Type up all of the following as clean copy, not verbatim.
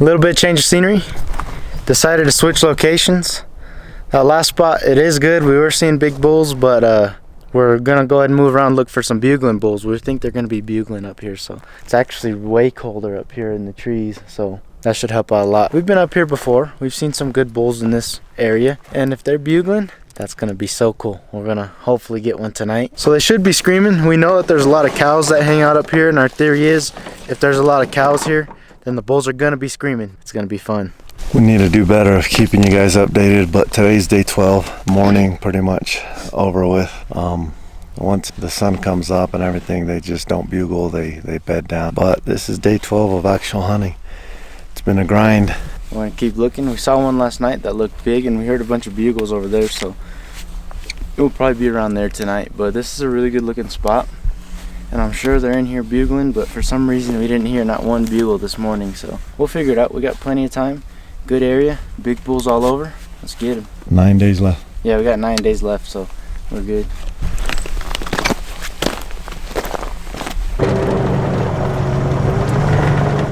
A little bit change of scenery. Decided to switch locations. That last spot, it is good. We were seeing big bulls, but we're gonna go ahead and move around and look for some bugling bulls. We think they're gonna be bugling up here, so it's actually way colder up here in the trees, so that should help out a lot. We've been up here before. We've seen some good bulls in this area, and if they're bugling, that's gonna be so cool. We're gonna hopefully get one tonight. So they should be screaming. We know that there's a lot of cows that hang out up here, and our theory is if there's a lot of cows here, then the bulls are gonna be screaming. It's gonna be fun. We need to do better of keeping you guys updated, but today's day 12, morning pretty much over with. Once the sun comes up and everything, they just don't bugle, they bed down. But this is day 12 of actual hunting. It's been a grind. We're gonna keep looking. We saw one last night that looked big, and we heard a bunch of bugles over there, so it will probably be around there tonight. But this is a really good looking spot, and I'm sure they're in here bugling, but for some reason we didn't hear not one bugle this morning, so we'll figure it out. We got plenty of time. Good area, big bulls all over. Let's get them. 9 days left. Yeah, we got 9 days left, so we're good.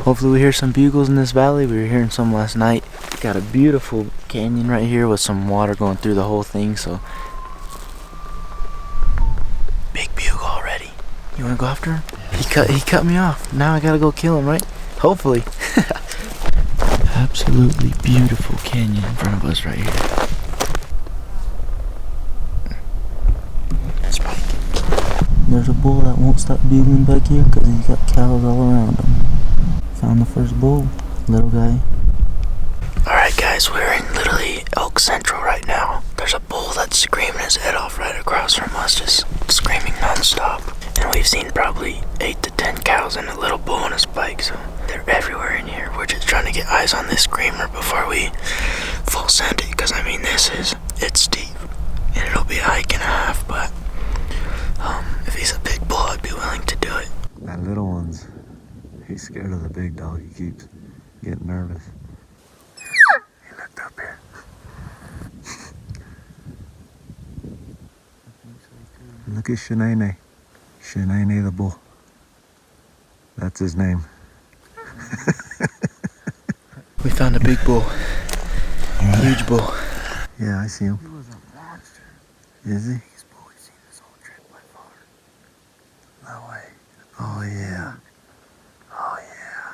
Hopefully we hear some bugles in this valley. We were hearing some last night. Got a beautiful canyon right here with some water going through the whole thing, so. Big bugle already. You wanna go after him? He cut me off. Now I gotta go kill him, right? Hopefully. Absolutely beautiful canyon in front of us right here. Spike. There's a bull that won't stop bugling back here because he's got cows all around him. Found the first bull, little guy. Alright guys, we're in literally Elk Central right now. There's a bull that's screaming his head off right across from us, just screaming non-stop. And we've seen probably 8 to 10 cows and a little bull and a spike, so they're everywhere in here. We're just trying to get eyes on this screamer before we full send it, because I mean it's steep, and it'll be a hike and a half, but if he's a big bull, I'd be willing to do it. That little one's, he's scared of the big dog. He keeps getting nervous. He looked up here. Look at Shanae. Shanae the bull. That's his name. We found a big bull. Huge bull. Yeah, I see him. He was a monster. Is he? Biggest bull we've seen this whole trip by far. No way. Oh yeah. Oh yeah.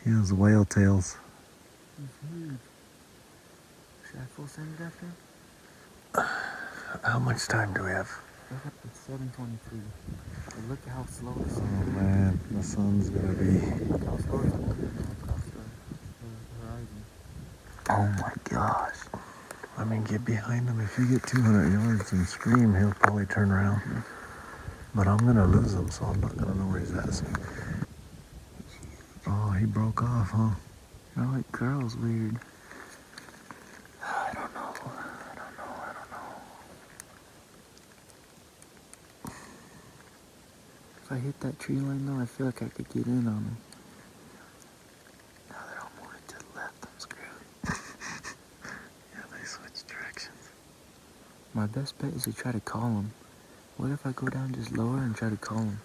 He has whale tails. He's huge. Should I full send it after him? How much time do we have? It's 7:23. But look at how slow the Oh sun is. man, the sun's gonna be. Look how slow it's moving across the horizon. Oh my gosh. I mean, get behind him. If you get 200 yards and scream, he'll probably turn around. But I'm gonna lose him, so I'm not gonna know where he's at. So. Oh, he broke off, huh? Oh, it curls weird. I don't know. If I hit that tree line though, I feel like I could get in on him. Now they're all moving to the left, I'm screwed. Yeah, they switched directions. My best bet is to try to call him. What if I go down just lower and try to call him?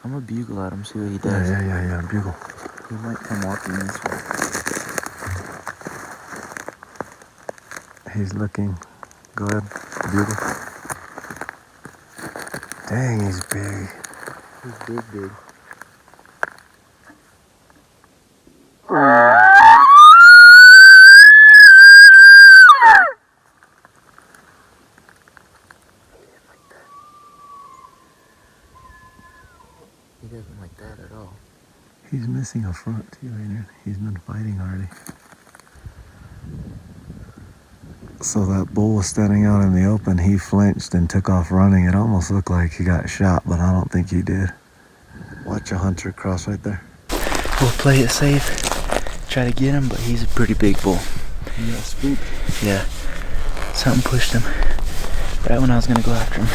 I'm gonna bugle at him, see what he does. Yeah, bugle. He might come walking this way. He's looking good. Bugle. Dang, he's big. He's big. He doesn't like that at all. He's missing a front too, ain't it? He's been fighting already. So that bull was standing out in the open. He flinched and took off running. It almost looked like he got shot, but I don't think he did. Watch a hunter cross right there. We'll play it safe. Try to get him, but he's a pretty big bull. He got spooked. Yeah. Something pushed him right when I was gonna go after him.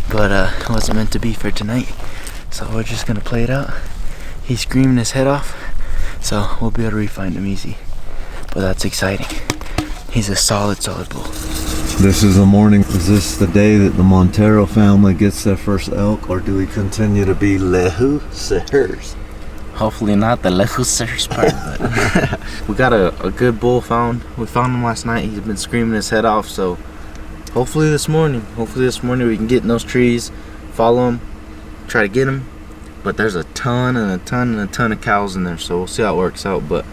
But it wasn't meant to be for tonight. So we're just gonna play it out. He's screaming his head off, so we'll be able to re-find him easy. But that's exciting. He's a solid bull. This is the morning. Is this the day that the Montero family gets their first elk, or do we continue to be lehusers? Hopefully not the lehusers part, but we got a good bull found. We found him last night. He's been screaming his head off, so hopefully this morning we can get in those trees, follow him, try to get him. But there's a ton of cows in there, so we'll see how it works out. But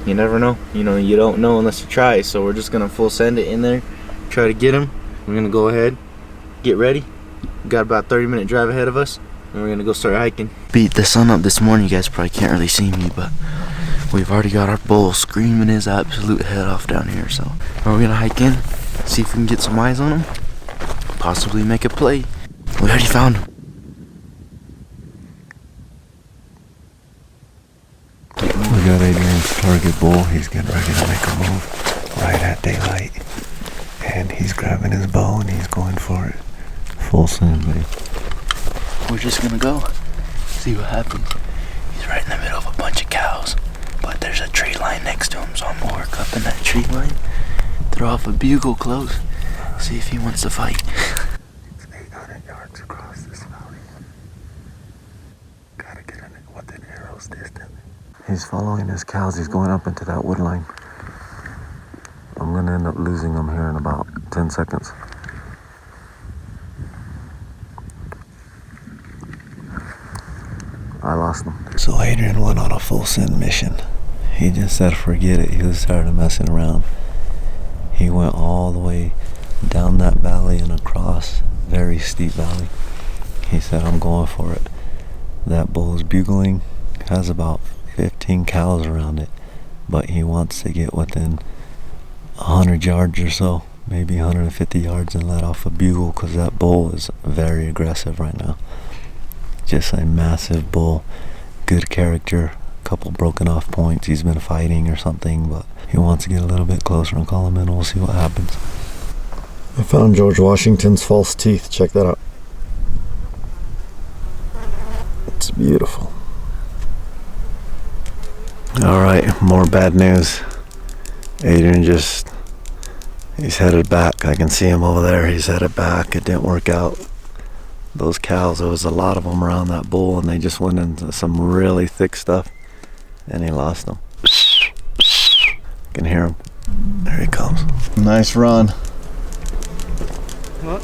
you never know. You know, you don't know unless you try. So we're just gonna full send it in there, try to get him. We're gonna go ahead, get ready. We got about a 30-minute drive ahead of us, and we're gonna go start hiking. Beat the sun up this morning. You guys probably can't really see me, but we've already got our bull screaming his absolute head off down here. So we're gonna hike in, see if we can get some eyes on him, possibly make a play. We already found him. We got Adrian's target bull. He's getting ready to make a move right at daylight. And he's grabbing his bow and he's going for it. Full send, babe. We're just gonna go see what happens. He's right in the middle of a bunch of cows, but there's a tree line next to him, so I'm gonna work up in that tree line, throw off a bugle close, see if he wants to fight. It's 800 yards across this valley. Gotta get in it within arrow's distance. He's following his cows. He's going up into that wood line. I'm gonna end up losing him here in about 10 seconds. I lost him. So Adrian went on a full send mission. He just said forget it. He was tired of messing around. He went all the way down that valley and across, very steep valley. He said, I'm going for it. That bull is bugling, has about 15 cows around it, but he wants to get within 100 yards or so, maybe 150 yards, and let off a bugle, because that bull is very aggressive right now. Just a massive bull, good character, a couple broken off points. He's been fighting or something, but he wants to get a little bit closer and call him in. We'll see what happens. I found George Washington's false teeth. Check that out. It's beautiful. Alright, more bad news. Adrian he's headed back. I can see him over there. He's headed back. It didn't work out. Those cows, there was a lot of them around that bull, and they just went into some really thick stuff, and he lost them. I can hear him. There he comes. Nice run. What?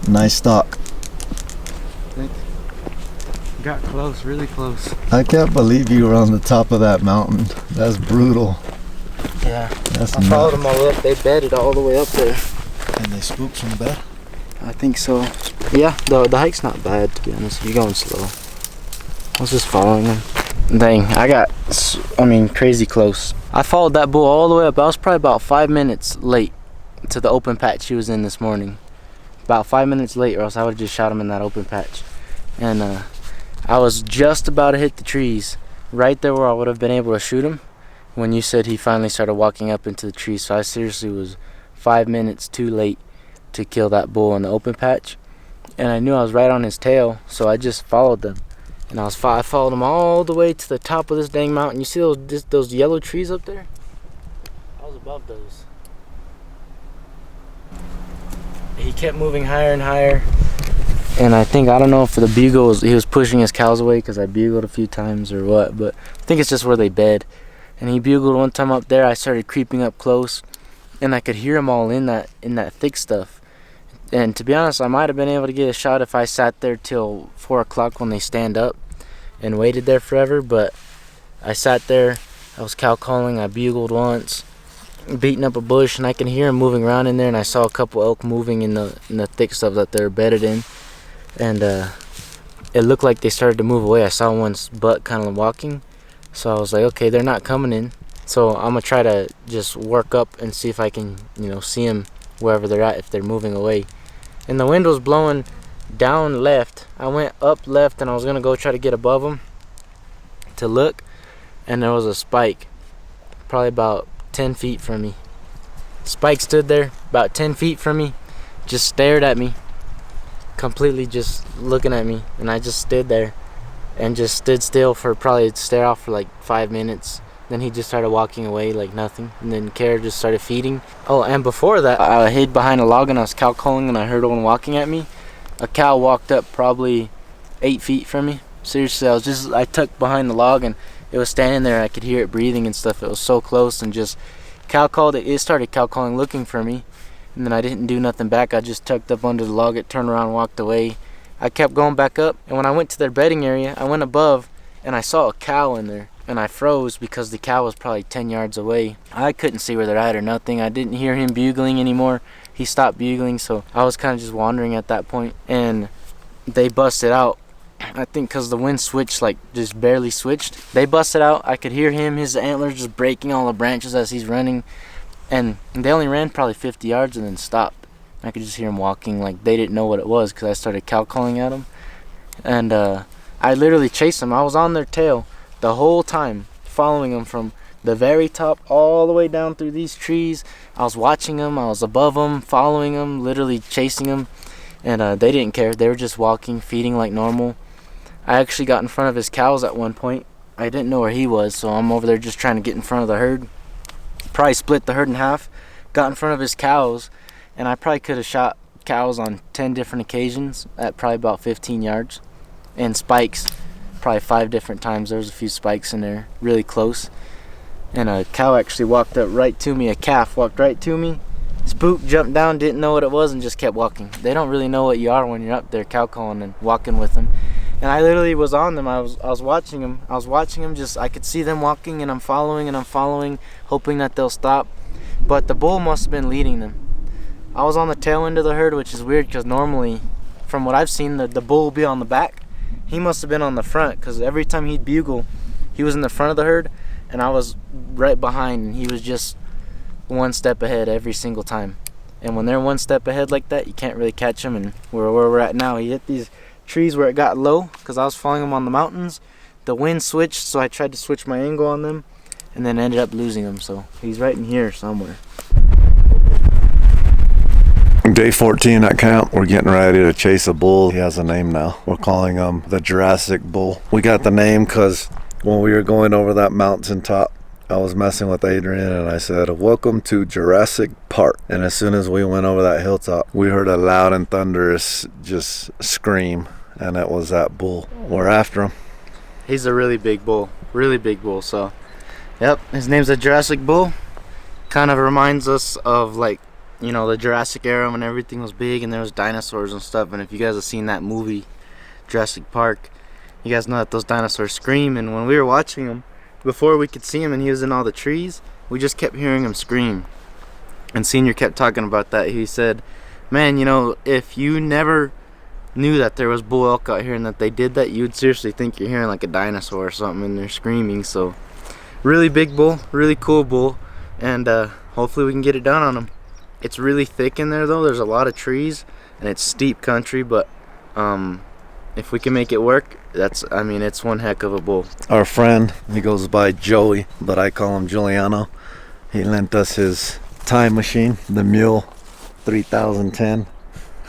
Nice stalk. Got close, really close. I can't believe you were on the top of that mountain. That's brutal. Yeah. That's I followed them all up. They bedded all the way up there. And they spooked from the bed? I think so. Yeah, the hike's not bad, to be honest. You're going slow. I was just following them. Dang, I got, crazy close. I followed that bull all the way up. I was probably about 5 minutes late to the open patch he was in this morning. About 5 minutes late, or else I would have just shot him in that open patch. And I was just about to hit the trees, right there where I would have been able to shoot him, when you said he finally started walking up into the trees. So I seriously was 5 minutes too late to kill that bull in the open patch. And I knew I was right on his tail, so I just followed them. And I followed him all the way to the top of this dang mountain. You see those yellow trees up there? I was above those. He kept moving higher and higher. And I don't know if the bugle he was pushing his cows away because I bugled a few times or what, but I think it's just where they bed. And he bugled one time up there. I started creeping up close, and I could hear them all in that thick stuff. And to be honest, I might have been able to get a shot if I sat there till 4 o'clock when they stand up and waited there forever. But I sat there, I was cow calling, I bugled once, beating up a bush, and I can hear him moving around in there. And I saw a couple elk moving in the thick stuff that they're bedded in. And it looked like they started to move away. I saw one's butt kind of walking, so I was like, okay, they're not coming in, so I'm gonna try to just work up and see if I can see them wherever they're at if they're moving away. And the wind was blowing down left. I went up left, and I was gonna go try to get above them to look, and there was a spike probably about 10 feet from me. Spike stood there about 10 feet from me, just stared at me, completely just looking at me. And I just stood there and just stood still for probably stare off for like 5 minutes Then he just started walking away like nothing. And then Kara just started feeding. Oh, and before that, I hid behind a log and I was cow calling and I heard one walking at me. A cow walked up probably 8 feet from me. Seriously, I tucked behind the log and it was standing there. I could hear it breathing and stuff. It was so close, and just cow called. It started cow calling looking for me. And then I didn't do nothing back. I just tucked up under the log. It turned around and walked away. I kept going back up, and when I went to their bedding area, I went above and I saw a cow in there. And I froze because the cow was probably 10 yards away. I couldn't see where they're at or nothing. I didn't hear him bugling anymore. He stopped bugling, so I was kind of just wandering at that point. And they busted out. I think because the wind switched, like just barely switched. They busted out. I could hear him, his antlers just breaking all the branches as he's running. And they only ran probably 50 yards and then stopped. I could just hear him walking like they didn't know what it was because I started cow calling at them. And I literally chased them. I was on their tail the whole time, following them from the very top all the way down through these trees. I was watching them. I was above them, following them, literally chasing them. And they didn't care. They were just walking, feeding like normal. I actually got in front of his cows at one point. I didn't know where he was, so I'm over there just trying to get in front of the herd. Probably split the herd in half, got in front of his cows, and I probably could have shot cows on 10 different occasions at probably about 15 yards. And spikes, probably 5 different times. There was a few spikes in there, really close. And a cow actually walked up right to me. A calf walked right to me, spooked, jumped down, didn't know what it was, and just kept walking. They don't really know what you are when you're up there cow calling and walking with them. And I literally was on them. I was watching them. Just I could see them walking, and I'm following, hoping that they'll stop. But the bull must have been leading them. I was on the tail end of the herd, which is weird because normally, from what I've seen, the bull will be on the back. He must have been on the front because every time he'd bugle, he was in the front of the herd, and I was right behind, and he was just one step ahead every single time. And when they're one step ahead like that, you can't really catch them. And where we're at now, he hit these trees where it got low because I was following them on the mountains. The wind switched, so I tried to switch my angle on them and then ended up losing him. So he's right in here somewhere. Day 14 at camp, we're getting ready to chase a bull. He has a name now. We're calling him the Jurassic Bull. We got the name because when we were going over that mountain top, I was messing with Adrian and I said, "Welcome to Jurassic Park." And as soon as we went over that hilltop, we heard a loud and thunderous just scream, and it was that bull. We're after him. He's a really big bull, so yep, his name's a Jurassic Bull. Kind of reminds us of, like, you know, the Jurassic era when everything was big and there was dinosaurs and stuff. And if you guys have seen that movie Jurassic Park, you guys know that those dinosaurs scream. And when we were watching him, before we could see him and he was in all the trees, we just kept hearing him scream. And Senior kept talking about that. He said, "Man, you know, if you never knew that there was bull elk out here and that they did that, you'd seriously think you're hearing like a dinosaur or something and they're screaming." So really big bull, really cool bull, and hopefully we can get it done on him. It's really thick in there though. There's a lot of trees and it's steep country, but if we can make it work, it's one heck of a bull. Our friend, he goes by Joey, but I call him Giuliano. He lent us his time machine, the Mule 3010.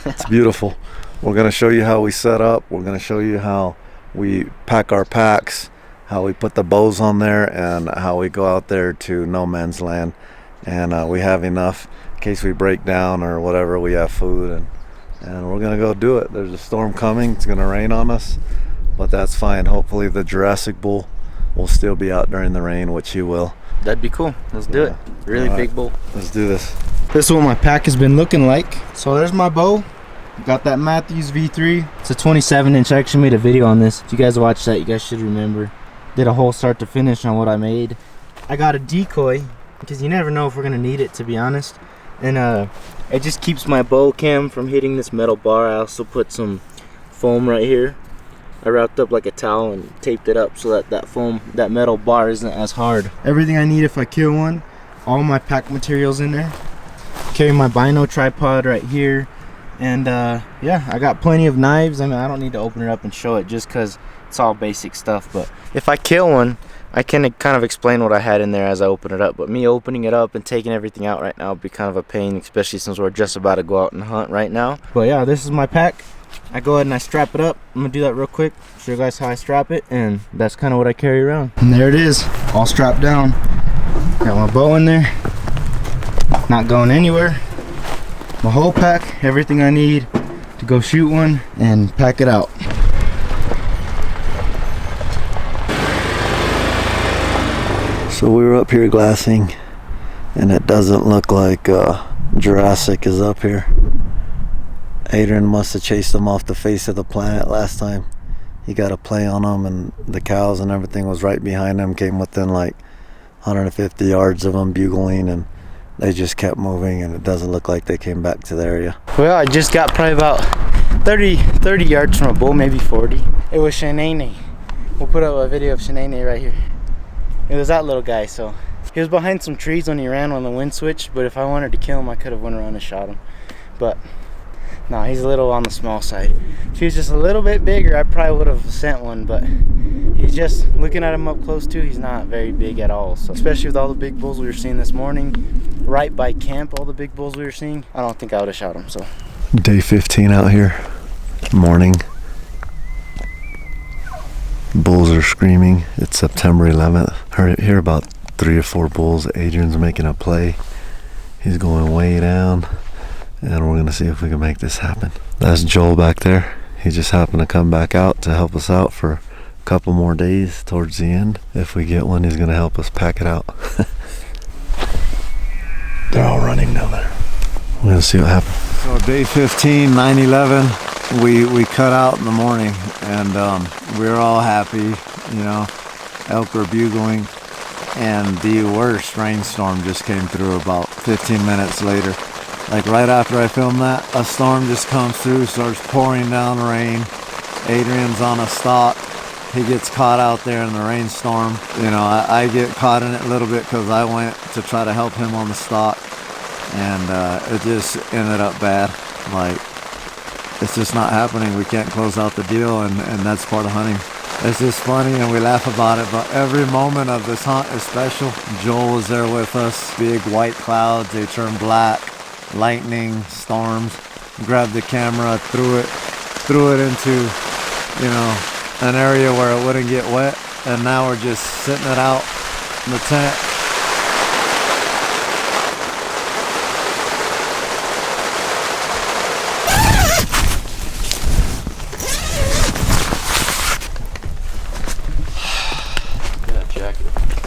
It's beautiful. We're going to show you how we set up. We're going to show you how we pack our packs, how we put the bows on there, and how we go out there to no man's land. And we have enough in case we break down or whatever. We have food, and we're going to go do it. There's a storm coming. It's going to rain on us, but that's fine. Hopefully the Jurassic Bull will still be out during the rain, which he will. That'd be cool. Let's do it. Really big bull. Let's do this. This is what my pack has been looking like. So there's my bow. Got that Matthews V3. It's a 27-inch. I actually made a video on this. If you guys watched that, you guys should remember. Did a whole start to finish on what I made. I got a decoy because you never know if we're gonna need it, to be honest. And it just keeps my bow cam from hitting this metal bar. I also put some foam right here. I wrapped up like a towel and taped it up so that metal bar isn't as hard. Everything I need if I kill one. All my pack materials in there. Carry my bino tripod right here. And yeah, I got plenty of knives. I mean, I don't need to open it up and show it just because it's all basic stuff. But if I kill one, I can kind of explain what I had in there as I open it up. But me opening it up and taking everything out right now would be kind of a pain, especially since we're just about to go out and hunt right now. But yeah, this is my pack. I go ahead and I strap it up. I'm gonna do that real quick, show you guys how I strap it, and that's kind of what I carry around. And there it is, all strapped down. Got my bow in there, not going anywhere. My whole pack, everything I need to go shoot one and pack it out. So we were up here glassing, and it doesn't look like Jurassic is up here. Adrian must have chased them off the face of the planet last time. He got a play on them, and the cows and everything was right behind them, came within like 150 yards of them bugling, and they just kept moving, and it doesn't look like they came back to the area. Well, I just got probably about 30 yards from a bull, maybe 40. It was Shanae. We'll put up a video of Shanae right here. It was that little guy, so he was behind some trees when he ran when the wind switched, but if I wanted to kill him, I could have went around and shot him. But no, he's a little on the small side. If he was just a little bit bigger, I probably would have sent one, but he's just, looking at him up close too, he's not very big at all. So especially with all the big bulls we were seeing this morning, right by camp, all the big bulls we were seeing, I don't think I would have shot him. So day 15 out here, morning. Bulls are screaming. It's September 11th. Hear about 3 or 4 bulls. Adrian's making a play. He's going way down, and we're gonna see if we can make this happen. That's Joel back there. He just happened to come back out to help us out for a couple more days towards the end. If we get one, he's gonna help us pack it out. They're all running down there. We're gonna see what happens. So day 15, 9/11. We cut out in the morning, and we were all happy, you know. Elk were bugling, and the worst rainstorm just came through about 15 minutes later. Like right after I filmed that, a storm just comes through, starts pouring down rain. Adrian's on a stalk. He gets caught out there in the rainstorm. You know, I get caught in it a little bit because I went to try to help him on the stalk, and it just ended up bad. Like, it's just not happening. We can't close out the deal, and that's part of hunting. It's just funny, and we laugh about it, but every moment of this hunt is special. Joel was there with us. Big white clouds, they turn black. Lightning, storms. Grabbed the camera, threw it into, you know, an area where it wouldn't get wet, and now we're just sitting it out in the tent.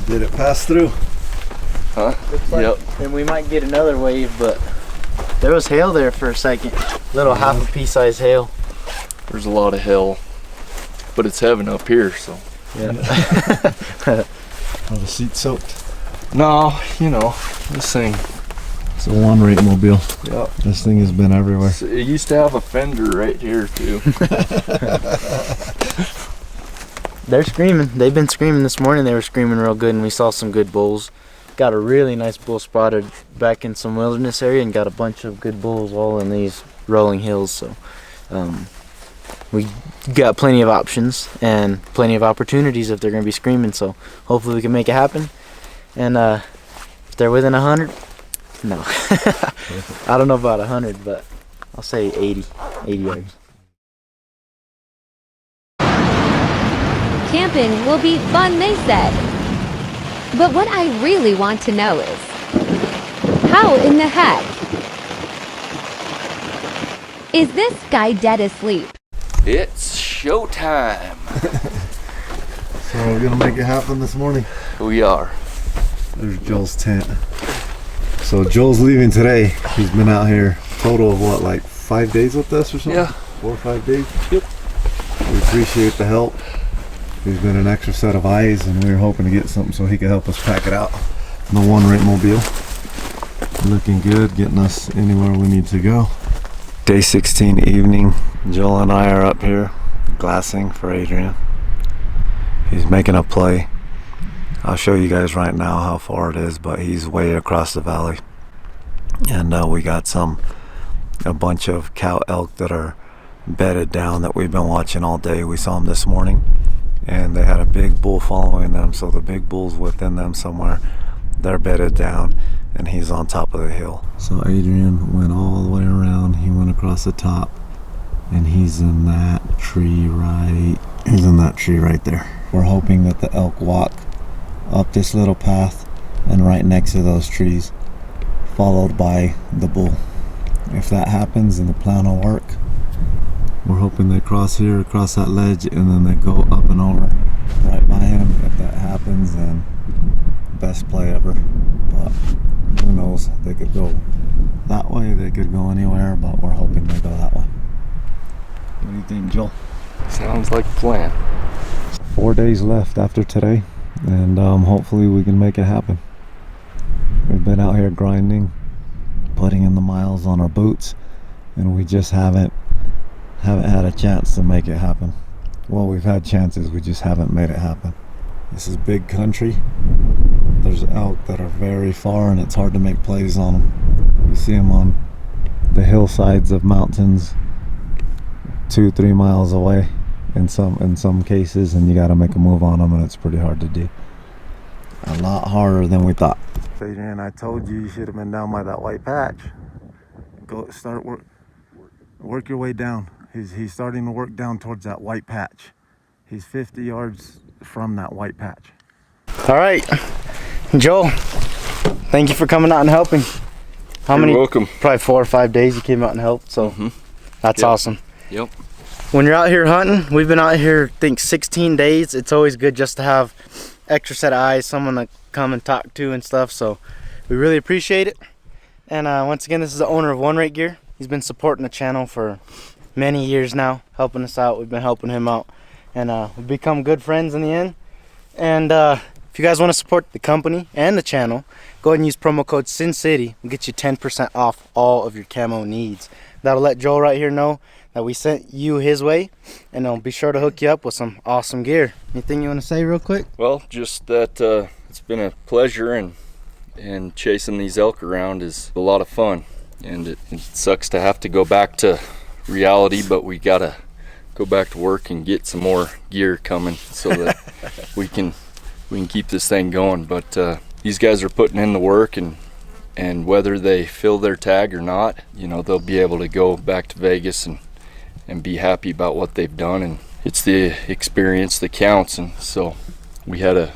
Did it pass through? Huh? Yep. And we might get another wave, but there was hail there for a second. Little half a pea size hail. There's a lot of hail, but it's heaven up here, so. Yeah. Are the seats soaked? No, you know, this thing. It's a one-rate mobile. Yep. This thing has been everywhere. It used to have a fender right here too. They're screaming. They've been screaming this morning. They were screaming real good, and we saw some good bulls. Got a really nice bull spotted back in some wilderness area, and got a bunch of good bulls all in these rolling hills. So we got plenty of options and plenty of opportunities if they're going to be screaming. So hopefully we can make it happen. And if they're within 100, no. I don't know about 100, but I'll say 80 yards. Camping will be fun, they said. But what I really want to know is, how in the heck is this guy dead asleep? It's showtime. So we're gonna make it happen this morning. We are. There's Joel's tent. So Joel's leaving today. He's been out here total of what, like 5 days with us or something? Yeah. 4 or 5 days? Yep. We appreciate the help. He's been an extra set of eyes, and we were hoping to get something so he could help us pack it out. The one-rate mobile. Looking good, getting us anywhere we need to go. Day 16 evening. Joel and I are up here glassing for Adrian. He's making a play. I'll show you guys right now how far it is, but he's way across the valley. And we got a bunch of cow elk that are bedded down that we've been watching all day. We saw them this morning, and they had a big bull following them, so the big bull's within them somewhere. They're bedded down, and he's on top of the hill. So Adrian went all the way around. He went across the top, and he's in that tree right there. We're hoping that the elk walk up this little path and right next to those trees, followed by the bull. If that happens, then the plan will work. We're hoping they cross here, across that ledge, and then they go up and over right by him. If that happens, then best play ever. But who knows? They could go that way, they could go anywhere, but we're hoping they go that way. What do you think, Joel? Sounds like a plan. 4 days left after today, and hopefully we can make it happen. We've been out here grinding, putting in the miles on our boots, and we just haven't had a chance to make it happen. Well, we've had chances, we just haven't made it happen. This is big country. There's elk that are very far, and it's hard to make plays on them. You see them on the hillsides of mountains 2-3 miles away in some cases, and you got to make a move on them, and it's pretty hard to do. A lot harder than we thought. Adrian, I told you should have been down by that white patch. Go start work your way down. He's starting to work down towards that white patch. He's 50 yards from that white patch. All right, Joel, thank you for coming out and helping. You're welcome. Probably 4 or 5 days you came out and helped, so that's awesome. Yep. When you're out here hunting, we've been out here, I think, 16 days. It's always good just to have extra set of eyes, someone to come and talk to and stuff, so we really appreciate it. And once again, this is the owner of One Rate Gear. He's been supporting the channel for many years now, helping us out. We've been helping him out, and we've become good friends in the end. And if you guys want to support the company and the channel, go ahead and use promo code SinCity. We'll get you 10% off all of your camo needs. That'll let Joel right here know that we sent you his way, and I'll be sure to hook you up with some awesome gear. Anything you want to say real quick? Well, just that it's been a pleasure, and chasing these elk around is a lot of fun, and it sucks to have to go back to reality, but we gotta go back to work and get some more gear coming so that we can keep this thing going. But these guys are putting in the work, and whether they fill their tag or not, you know, they'll be able to go back to Vegas and be happy about what they've done, and it's the experience that counts. And so we had a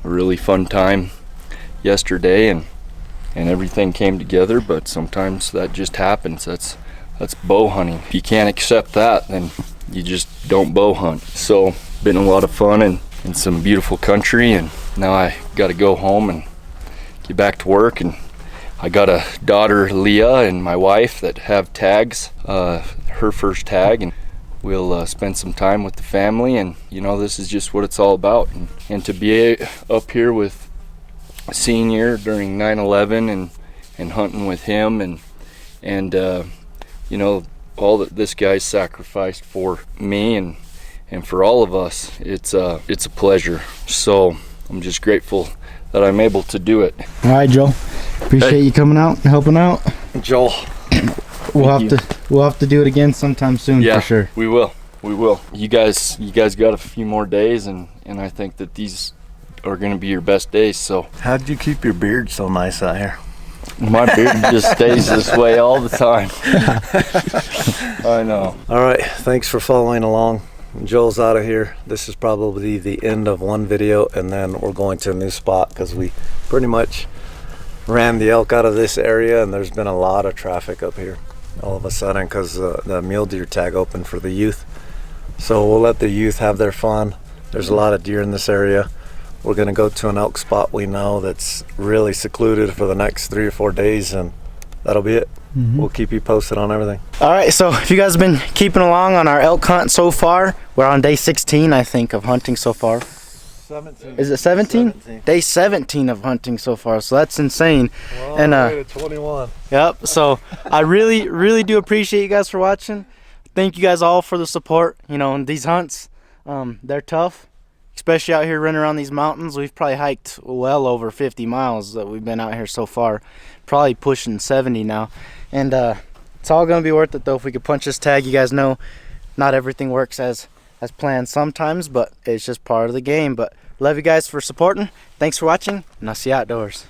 really fun time yesterday, and everything came together, but sometimes that just happens. That's bow hunting. If you can't accept that, then you just don't bow hunt. So been a lot of fun and in some beautiful country, and now I got to go home and get back to work. And I got a daughter, Leah, and my wife that have tags, her first tag, and we'll spend some time with the family. And you know, this is just what it's all about. And to be up here with a senior during 9/11 and hunting with him, and you know, all that this guy's sacrificed for me and for all of us, it's a pleasure. So I'm just grateful that I'm able to do it. All right, Joel. Appreciate you coming out and helping out. Joel, we'll have to do it again sometime soon, yeah, for sure. We will. You guys got a few more days, and I think that these are going to be your best days. So How'd you keep your beard so nice out here? my beard just stays this way all the time. I know. All right, thanks for following along. Joel's out of here. This is probably the end of one video, and then we're going to a new spot because we pretty much ran the elk out of this area, and there's been a lot of traffic up here all of a sudden because the mule deer tag opened for the youth. So we'll let the youth have their fun. There's a lot of deer in this area. We're gonna go to an elk spot we know that's really secluded for the next 3 or 4 days, and that'll be it. We'll keep you posted on everything. All right, so if you guys have been keeping along on our elk hunt so far, we're on day 16, I think, of hunting so far. 17. Is it 17? 17. Day 17 of hunting so far, so that's insane. Well, and way to 21. Yep, so I really do appreciate you guys for watching. Thank you guys all for the support. You know, in these hunts, they're tough, especially out here running around these mountains. We've probably hiked well over 50 miles that we've been out here so far, probably pushing 70 now. And it's all gonna be worth it though if we could punch this tag. You guys know not everything works as planned sometimes, but it's just part of the game. But love you guys for supporting. Thanks for watching, and I'll see you outdoors.